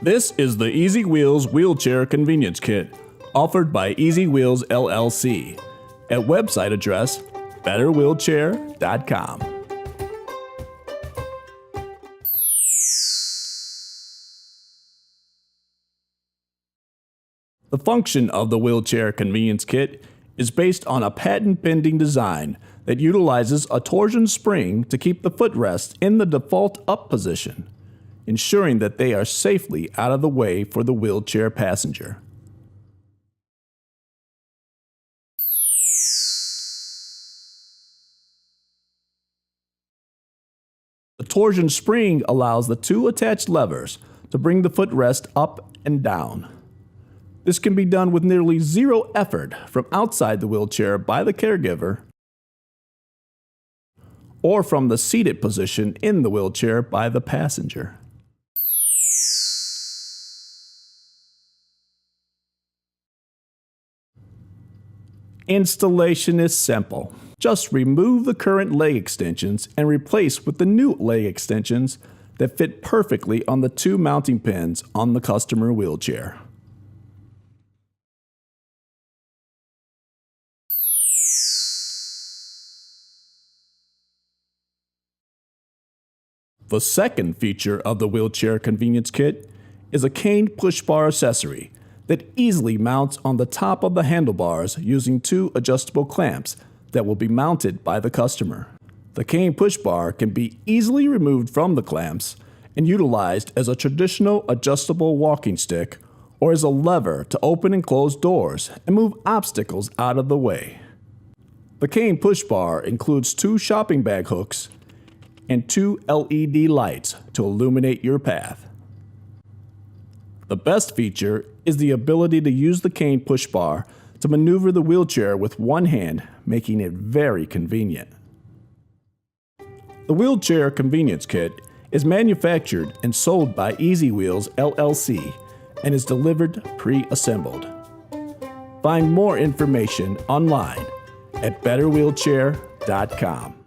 This is the EasyWheelz Wheelchair Convenience Kit, offered by EasyWheelz LLC, at website address betterwheelchair.com. The function of the Wheelchair Convenience Kit is based on a patent-pending design that utilizes a torsion spring to keep the footrest in the default up position, ensuring that they are safely out of the way for the wheelchair passenger. The torsion spring allows the two attached levers to bring the footrest up and down. This can be done with nearly zero effort from outside the wheelchair by the caregiver or from the seated position in the wheelchair by the passenger. Installation is simple. Just remove the current leg extensions and replace with the new leg extensions that fit perfectly on the two mounting pins on the customer wheelchair. The second feature of the Wheelchair Convenience Kit is a cane push bar accessory that easily mounts on the top of the handlebars using two adjustable clamps that will be mounted by the customer. The cane push bar can be easily removed from the clamps and utilized as a traditional adjustable walking stick or as a lever to open and close doors and move obstacles out of the way. The cane push bar includes two shopping bag hooks and two LED lights to illuminate your path. The best feature is the ability to use the cane push bar to maneuver the wheelchair with one hand, making it very convenient. The Wheelchair Convenience Kit is manufactured and sold by EasyWheelz LLC and is delivered pre-assembled. Find more information online at betterwheelchair.com.